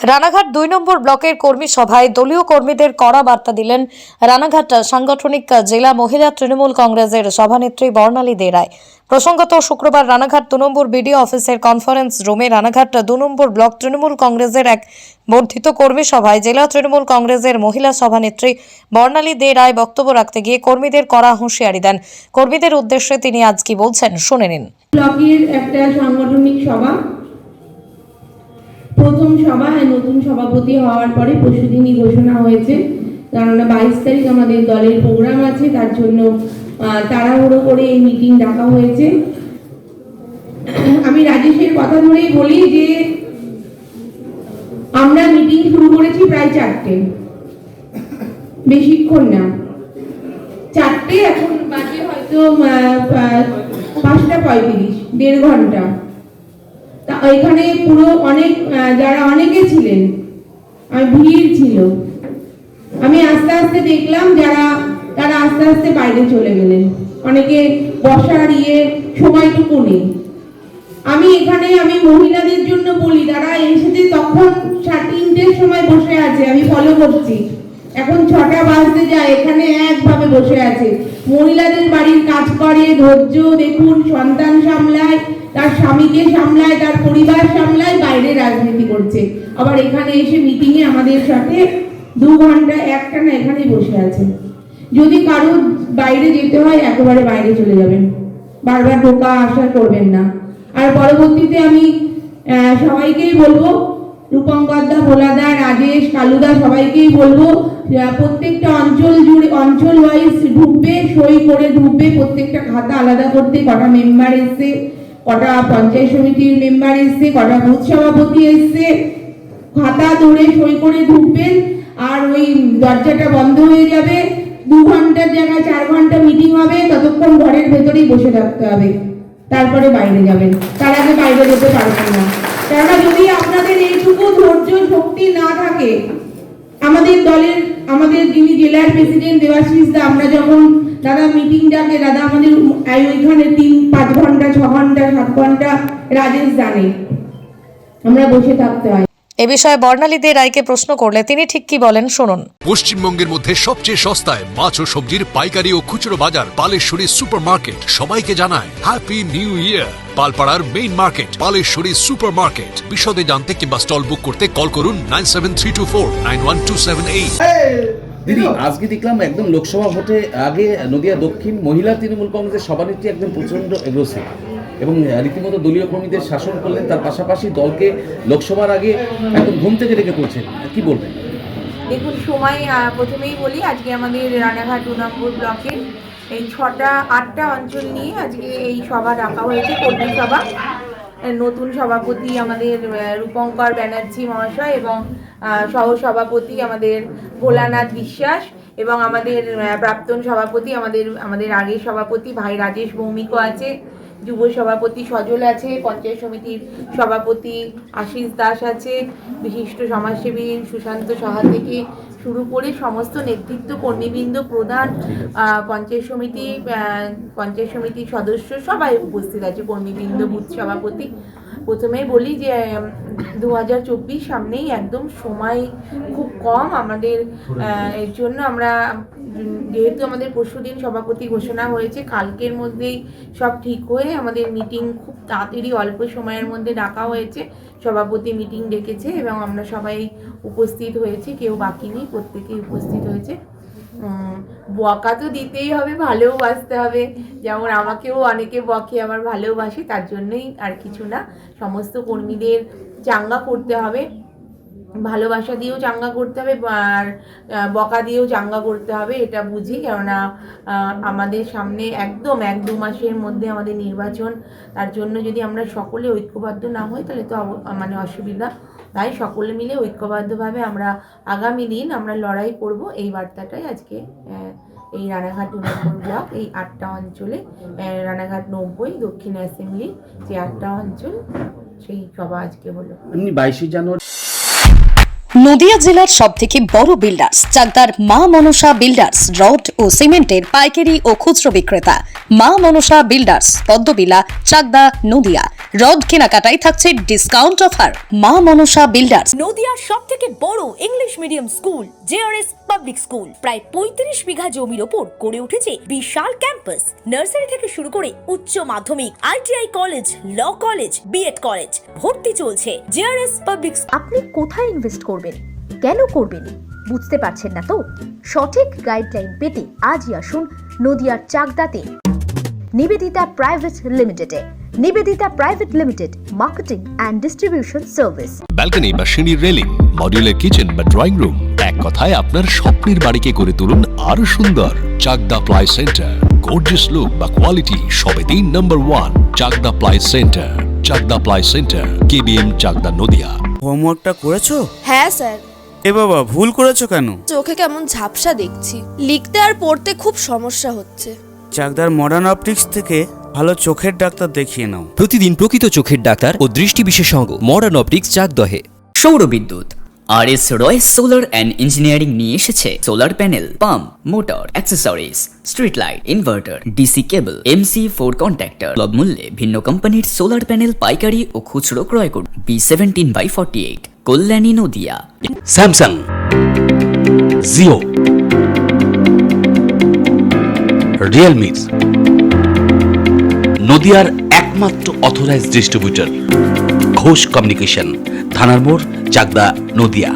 রানাঘাট ২ নম্বর ব্লকের কর্মী সভায় দলীয় কর্মীদের কড়া বার্তা দিলেন রানাঘাট সাংগঠনিক জেলা মহিলা তৃণমূল কংগ্রেসের সভানেত্রী বর্ণালী দে রায়। প্রসঙ্গত শুক্রবার রানাঘাট ২ নম্বর বিডিও অফিসের কনফারেন্স রুমে রানাঘাট ২ নম্বর ব্লক তৃণমূল কংগ্রেসের এক বর্ধিত কর্মী সভায় জেলা তৃণমূল কংগ্রেসের মহিলা সভানেত্রী বর্ণালী দে রায় বক্তব্য রাখতে গিয়ে কর্মীদের কড়া হুঁশিয়ারি দেন। কর্মীদের উদ্দেশ্যে তিনি আজ কি বলছেন শুনে নিন। ব্লকের একটা সাংগঠনিক সভা, প্রথম সভা নতুন সভাপতি হওয়ার পরে পরশুদিনই ঘোষণা হয়েছে, কেননা 22 তারিখ আমাদের দলের প্রোগ্রাম আছে, তার জন্য তাড়াহুড়ো করে এই মিটিং ডাকা হয়েছে। আমি রাজেশের কথা ধরেই বলি যে আমরা মিটিং শুরু করেছি প্রায় 4টে, বেশিক্ষণ না, 4টে, এখন বাজে হয়তো 5:35, 1.5 ঘন্টা। তা এখানে পুরো যারা অনেকে ছিলেন, ভিড় ছিল। আমি আস্তে আস্তে দেখলাম তারা আস্তে আস্তে বাইরে চলে গেলেন, অনেকে বসার সময়টুকু নেই। আমি মহিলাদের জন্য বলি, তারা এসেছে তখন 3:30-র সময় বসে আছে, আমি ফলো করছি, এখন 6টা বাজতে যায়, এখানে একভাবে বসে আছে। মহিলাদের বাড়ির কাজ করে, ধৈর্য দেখুন, সন্তান সামলায়, তার স্বামীকে সামলায়, তার পরিবার সামলায়, বাইরে রাজনীতি করছে, আবার এখানে এসে মিটিংয়ে আমাদের সাথে 2 ঘন্টা একটানা এখানেই বসে আছে। যদি কারো বাইরে যেতে হয় একেবারে বাইরে চলে যাবেন, বারবার ঢোকা আসা করবেন না। আর পরবর্তীতে আমি সবাইকেই বলবো, রূপঙ্করদা, ভোলাদা, রাজেশ, কালুদা, সবাইকেই বলবো, প্রত্যেকটা অঞ্চল জুড়ে অঞ্চল ওয়াইজ ঢুকবে, সই করে ঢুকবে, প্রত্যেকটা খাতা আলাদা করতে, কটা মেম্বার এসছে, কটা পঞ্চায়েত সমিতির মেম্বার এসছে, কটা বুথ সভাপতি এসছে, খাতা ধরে সই করে ঢুকবেন। আর ওই দরজাটা বন্ধ হয়ে যাবে, 2 ঘন্টার জায়গায় 4 ঘন্টা মিটিং হবে, ততক্ষণ ঘরের ভেতরেই বসে থাকতে হবে, তারপরে বাইরে যাবেন, তার আগে বাইরে যেতে পারবেন না। কেননা যদি আপনাদের এইটুকু ধৈর্য শক্তি না থাকে, আমাদের যিনি জেলার প্রেসিডেন্ট দেবাশিস দা, আমরা যখন দাদা মিটিং ডাকে, দাদা আমাদের ওইখানে 3-5 ঘন্টা, 6 ঘন্টা, 7 ঘন্টা রাজেশ জানে, আমরা বসে থাকতে হয়। এ বিষয়ে বর্ণালী দে রায়কে প্রশ্ন করলে তিনি ঠিক কি বলেন শুনুন। পশ্চিমবঙ্গের মধ্যে সবচেয়ে সস্তায় মাছ ও সবজির পাইকারি ও খুচরো বাজার পালেশ্বরী সুপার মার্কেট সবাইকে জানায় হ্যাপি নিউ ইয়ার। পালপাড়ার main market Paleshwari super market. বিশদে জানতে কিংবা স্টল বুক করতে কল করুন 9732491278। দিদি, আজকে দেখলাম একদম লোকসভা ভোটে আগে নদিয়া দক্ষিণ মহিলা তৃণমূল কংগ্রেসের সভানেত্রী একদম প্রচন্ড এগ্রেসিভ এবং রীতিমতো দলীয় কর্মীদের শাসন করলেন, তার পাশাপাশি দলকে লোকসভার আগে একদম ঘুম থেকে ডেকে তুলছেন, কি বলবেন? দেখুন, সময় প্রথমেই বলি, আজকে আমাদের রানাঘাট 2 নম্বর ব্লকের এই 8টা অঞ্চল নিয়ে আজকে এই সভা ডাকা হয়েছে, কর্মী সভা। নতুন সভাপতি আমাদের রূপঙ্কর ব্যানার্জি মহাশয় এবং সহসভাপতি আমাদের ভোলানাথ বিশ্বাস এবং আমাদের প্রাক্তন সভাপতি আমাদের আগের সভাপতি ভাই রাজেশ ভৌমিকও আছে, যুব সভাপতি সজল আছে, পঞ্চায়েত সমিতির সভাপতি আশিস দাস আছে, বিশিষ্ট সমাজসেবী সুশান্ত সাহা থেকে শুরু করে সমস্ত নেতৃত্ব কর্মীবৃন্দ, প্রধান, পঞ্চায়েত সমিতির সদস্য সবাই উপস্থিত আছে, কর্মীবৃন্দ, বুথ সভাপতি। প্রথমেই বলি যে 2024 সামনেই, একদম সময় খুব কম আমাদের, এর জন্য আমরা, যেহেতু আমাদের পরশুদিন সভাপতি ঘোষণা হয়েছে, কালকের মধ্যেই সব ঠিক হয়ে আমাদের মিটিং খুব তাড়াতাড়ি অল্প সময়ের মধ্যে ডাকা হয়েছে, সভাপতি মিটিং ডেকেছে এবং আমরা সবাই উপস্থিত হয়েছি, কেউ বাকি নেই, প্রত্যেকেই উপস্থিত হয়েছে। বকা তো দিতেই হবে, ভালোবাসতে হবে, যেমন আমাকেও অনেকে বকে, আমার ভালোবাসে, তার জন্যই আর কিছু না, সমস্ত কর্মীদের চাঙ্গা করতে হবে, ভালোবাসা দিয়েও চাঙ্গা করতে হবে আর বকা দিয়েও চাঙ্গা করতে হবে, এটা বুঝি। কেননা আমাদের সামনে একদম 1-2 মাসের মধ্যে আমাদের নির্বাচন, তার জন্য যদি আমরা সকলে ঐক্যবদ্ধ না হই তাহলে তো অসুবিধা। তাই সকলে মিলে ঐক্যবদ্ধভাবে আমরা আগামী দিন আমরা লড়াই করব, এই বার্তাটাই আজকে এই রানাঘাট 2 নম্বর ব্লক, এই 8টা অঞ্চলে, রানাঘাট 90 দক্ষিণ অ্যাসেম্বলি যে 8টা অঞ্চল, সেই সভা আজকে হলো। 22 জানুয়ারি নদিয়া জেলার সবথেকে বড় বিল্ডার্স চাকদার মা মনসা বিল্ডার্স রড ও সিমেন্টের পাইকারি ও খুচরো বিক্রেতা। মা মনসা বিল্ডার্স, পদ্মবিলা, চাকদা, নদিয়া। রড কেনাকাটায় থাকছে ডিসকাউন্ট অফার। মা মনসা বিল্ডার্স। নদিয়ার সবথেকে বড় English medium school JRS public school প্রায় 35 বিঘা জমির ওপর গড়ে উঠেছে বিশাল ক্যাম্পাস। নার্সারি থেকে শুরু করে উচ্চ মাধ্যমিক, ITI college, law college, BEd college, ভর্তি চলছে। JRS public. আপনি কোথায় ইনভেস্ট করবেন, কেন করবেন বুঝতে পারছেন না তো? সঠিক গাইডলাইন পেতে আজই আসুন নদিয়ার চাকদাতে নিবেদিতা প্রাইভেট লিমিটেডে। Nivedita private limited, marketing and distribution service. Balcony বা সিঁড়ির রেলিং, মডিউলার কিচেন বা ড্রয়িং রুম, এক কথায় আপনার স্বপ্নের বাড়িকে করে তুলুন আরো সুন্দর। Chakdah ply centre, gorgeous look বা কোয়ালিটি সবে 3 number 1 Chakdah ply centre. Chakdah ply centre, KBM, Chakdah, Nadia. হোমওয়ার্কটা করেছো? হ্যাঁ স্যার। এ বাবা, ভুল করেছো কেন? চোখে কেমন ঝাপসা দেখছি, লিখতে আর পড়তে খুব সমস্যা হচ্ছে। চাকদার মডার্ন অপটিক্স থেকে ভালো চোখের ডাক্তার দেখিয়ে নাও। প্রতিদিন প্রকৃত চোখের ডাক্তার ও দৃষ্টি বিশেষজ্ঞ মডার্ন অপটিক্স চাকদহে। সৌর বিদ্যুৎ RS Royce solar and engineering নিয়ে এসেছে solar panel, pump, motor, accessories, street light, inverter, DC কেবল, MC4 কন্ট্যাক্টর। সুলভ মূল্যে ভিন্ন কোম্পানির সোলার প্যানেল পাইকারি ও খুচরো ক্রয় করুন। B17/48, Kalyani, Nadia. Samsung, Jio, Realme, নদিয়ার একমাত্র অথরাইজড ডিস্ট্রিবিউটর ঘোষ কমিউনিকেশন, থানার মোড়, চাকদা, নদিয়া।